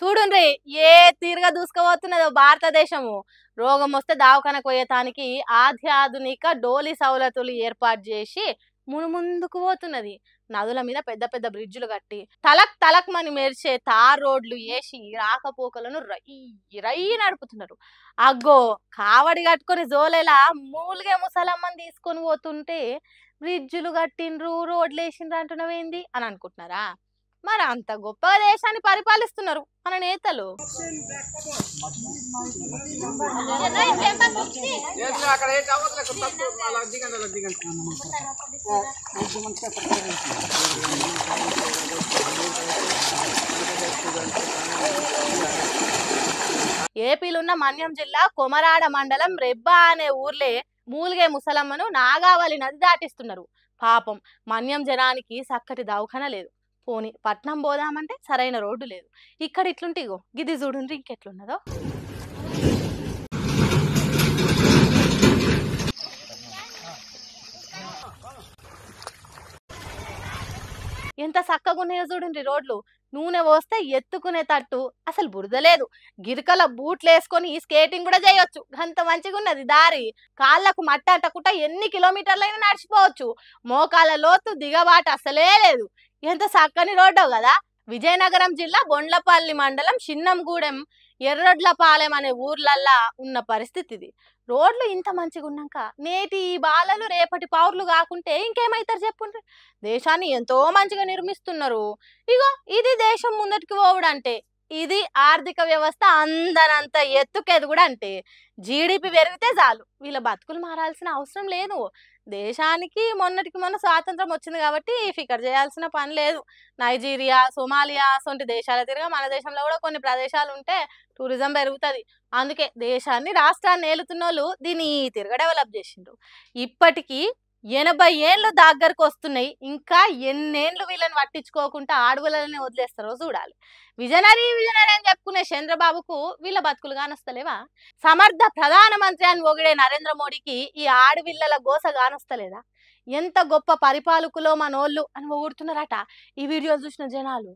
చూడుండ్రి ఏ తీరుగా దూసుకుపోతున్నదో భారతదేశము. రోగం వస్తే దవాఖానకు పోయేటానికి ఆధ్యాధునిక డోలి సౌలతులు ఏర్పాటు చేసి ముందుకు పోతున్నది. నదుల మీద పెద్ద పెద్ద బ్రిడ్జులు కట్టి తలక్ తలక్ మని మెరిసే తార్ రోడ్లు వేసి రాకపోకలను రై నడుపుతున్నారు. అగ్గో కావడి కట్టుకొని జోలేలా మూలుగే ముసలమ్మని తీసుకొని పోతుంటే బ్రిడ్జులు కట్టిండ్రు రోడ్లు వేసిండ్రు అంటున్నావేంది అని అనుకుంటున్నారా? మరి అంత గొప్ప దేశాన్ని పరిపాలిస్తున్నారు మన నేతలు. ఏపీలున్న మన్యం జిల్లా కొమరాడ మండలం రెబ్బా అనే ఊర్లే మూలిగే ముసలమ్మను నాగావళి నది దాటిస్తున్నారు. పాపం మన్యం జనానికి చక్కటి దవాఖాన లేదు. పోని పట్నం పోదామంటే సరైన రోడ్డు లేదు. ఇక్కడ ఇట్లుంటే ఇగో గిది చూడుండ్రి ఇంకెట్లున్నదో. ఎంత చక్కగా ఉన్నాయో చూడండి రోడ్లు. నూనె పోస్తే ఎత్తుకునే తట్టు, అసలు బురద లేదు. గిరికల బూట్లు వేసుకొని స్కేటింగ్ కూడా చేయొచ్చు. అంత మంచిగా ఉన్నది దారి. కాళ్ళకు మట్టి అంటకుండా ఎన్ని కిలోమీటర్లైనా నడిచిపోవచ్చు. మోకాల లోతు దిగబాటు అసలే లేదు. ఎంత చక్కని రోడ్డు కదా. విజయనగరం జిల్లా బొండ్లపల్లి మండలం చిన్నంగూడెం ఎర్రొడ్లపాలెం అనే ఊర్లల్లా ఉన్న పరిస్థితి ఇది. రోడ్లు ఇంత మంచిగా ఉన్నాక నేటి ఈ బాలలు రేపటి పౌరులు కాకుంటే ఇంకేమైతారు చెప్పుండ్రి. దేశాన్ని ఎంతో మంచిగా నిర్మిస్తున్నారు. ఇగో ఇది దేశం ముందటికి పోవడంటే, ఇది ఆర్థిక వ్యవస్థ అందరంత ఎత్తుకెదుగుడు అంటే. జీడిపి పెరిగితే చాలు, వీళ్ళ బతుకులు మారాల్సిన అవసరం లేదు. దేశానికి మొన్నటికి మొన్న స్వాతంత్రం వచ్చింది కాబట్టి ఫికర్ చేయాల్సిన పని లేదు. నైజీరియా, సోమాలియా అసొంటి దేశాల తిరిగా మన దేశంలో కూడా కొన్ని ప్రదేశాలు ఉంటే టూరిజం పెరుగుతుంది. అందుకే దేశాన్ని రాష్ట్రాన్ని ఏలుతున్న వాళ్ళు దీన్ని తిరగ డెవలప్ చేసిండ్రు. ఇప్పటికీ 80 ఏళ్ళు దగ్గరకు వస్తున్నాయి. ఇంకా ఎన్నేళ్ళు వీళ్ళని పట్టించుకోకుండా ఆడవులని వదిలేస్తారో చూడాలి. విజనరీ అని చెప్పుకునే చంద్రబాబుకు వీళ్ళ బతుకులు కానొస్తలేవా? సమర్థ ప్రధానమంత్రి అని పొగిడే నరేంద్ర మోడీకి ఈ ఆడవిల్లల గోస కానొస్తలేదా? ఎంత గొప్ప పరిపాలకులో మనోళ్ళు అని పొగుడుతున్నారట ఈ వీడియోలు చూసిన జనాలు.